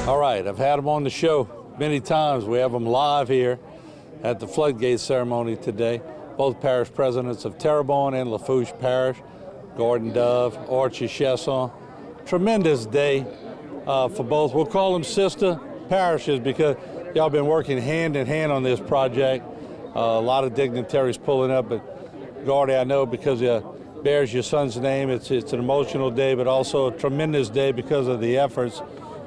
All right, I've had them on the show many times. We have them live here at the floodgate ceremony today. Both parish presidents of Terrebonne and Lafourche Parish, Gordon Dove, Archie, Chaisson. Tremendous day for both. We'll call them sister parishes because y'all been working hand in hand on this project. A lot of dignitaries pulling up, but Gordy, I know because it bears your son's name, it's an emotional day, but also a tremendous day because of the efforts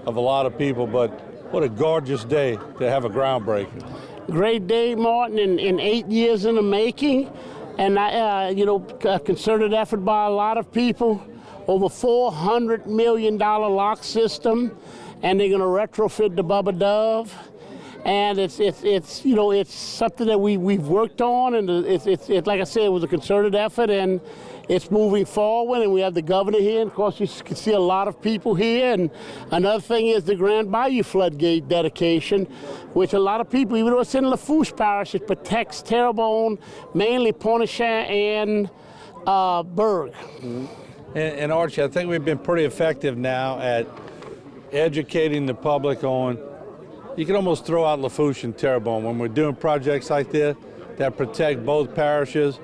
of a lot of people. But what a gorgeous day to have a groundbreaking. Great day, Martin, in 8 years in the making, and a concerted effort by a lot of people. Over $400 million lock system, and they're going to retrofit the Bubba Dove. And it's something that we've worked on, and it's like I said, it was a concerted effort, and it's moving forward. And we have the governor here, and of course you can see a lot of people here. And another thing is the Grand Bayou floodgate dedication, which a lot of people, even though it's in Lafourche Parish, it protects Terrebonne, mainly Pointe-aux-Trembles and Berg. Mm-hmm. And Archie, I think we've been pretty effective now at educating the public on. You can almost throw out Lafourche and Terrebonne when we're doing projects like this that protect both parishes.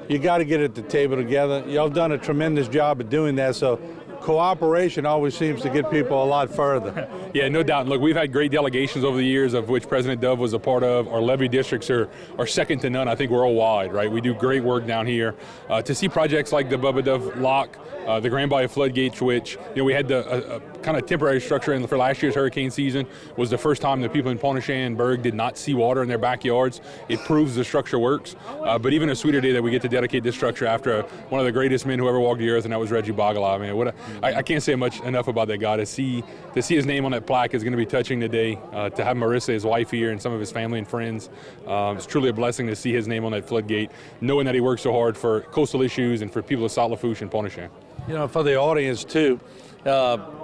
You got to get at the table together. Y'all done a tremendous job of doing that, so cooperation always seems to get people a lot further. Yeah, no doubt. Look, we've had great delegations over the years, of which President Dove was a part of. Our levee districts are second to none, I think, worldwide, right? We do great work down here. To see projects like the Bubba Dove Lock, the Grand Bayou floodgates, which we had the kind of temporary structure in for last year's hurricane season, was the first time that people in Pointe-aux-Trembles and Berg did not see water in their backyards. It proves the structure works. But even a sweeter day that we get to dedicate this structure after one of the greatest men who ever walked the earth, and that was Reggie Bogala. I mean, I can't say much enough about that guy. To see his name on that plaque is going to be touching today. To have Marissa, his wife, here, and some of his family and friends, it's truly a blessing to see his name on that floodgate, knowing that he works so hard for coastal issues and for people of South Lafourche and Pointe-aux-Trembles. You know, for the audience too,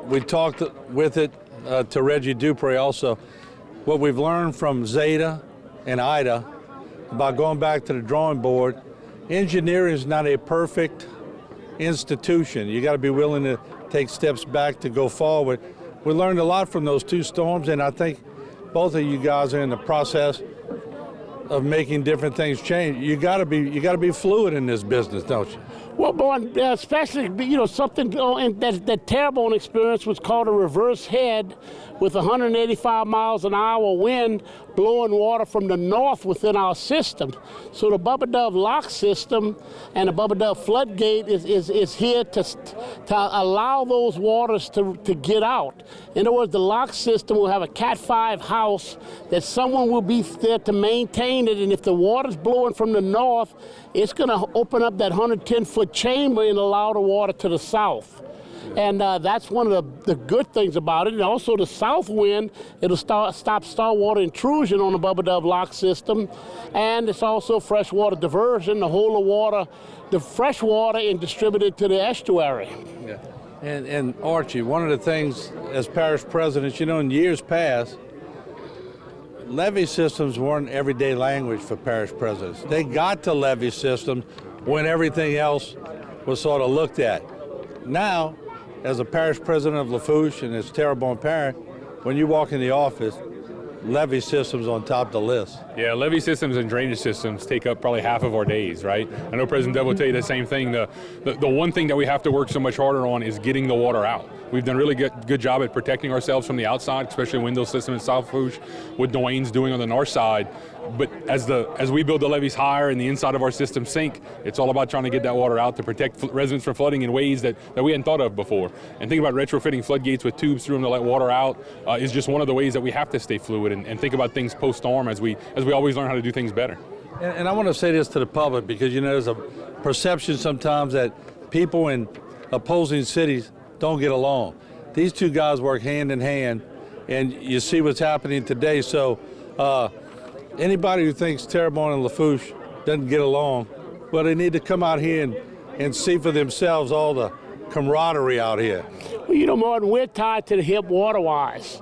we talked with it to Reggie Dupree also. What we've learned from Zeta and Ida about going back to the drawing board, engineering is not a perfect institution. You got to be willing to take steps back to go forward. We learned a lot from those two storms, and I think both of you guys are in the process of making different things change. You got to be fluid in this business, don't you? Well, boy, especially, something that Terrebonne experience was called a reverse head with 185 miles an hour wind blowing water from the north within our system. So the Bubba Dove Lock system and the Bubba Dove floodgate is here to allow those waters to get out. In other words, the lock system will have a Cat 5 house that someone will be there to maintain it, and if the water's blowing from the north, it's going to open up that 110-foot chamber and allow the water to the south. And that's one of the good things about it. And also the south wind, it'll stop saltwater intrusion on the Bubba Dove Lock system. And it's also freshwater diversion, the whole of water, the fresh water, and distributed to the estuary. Yeah. And Archie, one of the things as parish presidents, in years past, levee systems weren't everyday language for parish presidents. They got to levee systems when everything else was sort of looked at. Now, as a parish president of Lafourche and as Terrebonne Parish, when you walk in the office, levee systems on top of the list. Yeah, levee systems and drainage systems take up probably half of our days, right? I know President Dove will tell you the same thing. The one thing that we have to work so much harder on is getting the water out. We've done a really good job at protecting ourselves from the outside, especially window system in South Lafourche, what Dwayne's doing on the north side. But as we build the levees higher and the inside of our system sink, it's all about trying to get that water out to protect residents from flooding in ways that we hadn't thought of before. And think about retrofitting floodgates with tubes through them to let water out is just one of the ways that we have to stay fluid and think about things post-storm as we always learn how to do things better. And I want to say this to the public because, there's a perception sometimes that people in opposing cities don't get along. These two guys work hand in hand, and you see what's happening today. So anybody who thinks Terrebonne and Lafourche doesn't get along, well, they need to come out here and see for themselves all the camaraderie out here? Well, you know, Martin, we're tied to the hip water-wise.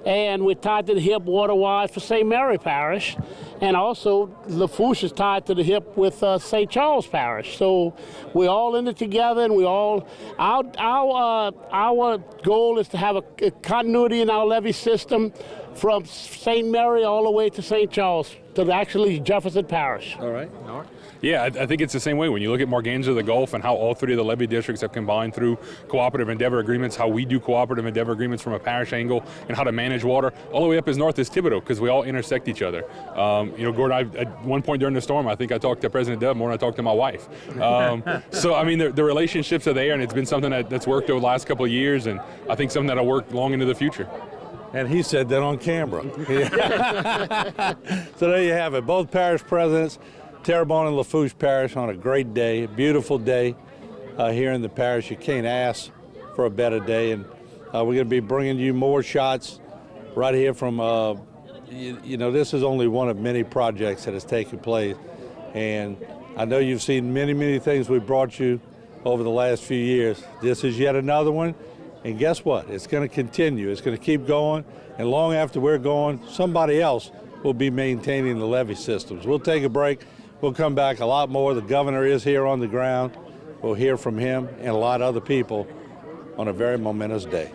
And we're tied to the hip water-wise for St. Mary Parish. And also, Lafourche is tied to the hip with St. Charles Parish. So we're all in it together, and we all, our goal is to have a continuity in our levee system from St. Mary all the way to St. Charles, to actually Jefferson Parish. All right. Yeah, I think it's the same way. When you look at Morganza, the Gulf, and how all three of the levee districts have combined through cooperative endeavor agreements, how we do cooperative endeavor agreements from a parish angle, and how to manage water, all the way up as north as Thibodeau, because we all intersect each other. You know, Gordon, at one point during the storm, I think I talked to President Dove more than I talked to my wife. So, I mean, the relationships are there, and it's been something that's worked over the last couple of years, and I think something that'll work long into the future. And he said that on camera. So there you have it. Both parish presidents, Terrebonne and Lafourche Parish, on a great day, a beautiful day here in the parish. You can't ask for a better day. And we're going to be bringing you more shots right here from, you know, this is only one of many projects that has taken place. And I know you've seen many, many things we brought you over the last few years. This is yet another one. And guess what? It's going to continue. It's going to keep going. And long after we're gone, somebody else will be maintaining the levee systems. We'll take a break. We'll come back a lot more. The governor is here on the ground. We'll hear from him and a lot of other people on a very momentous day.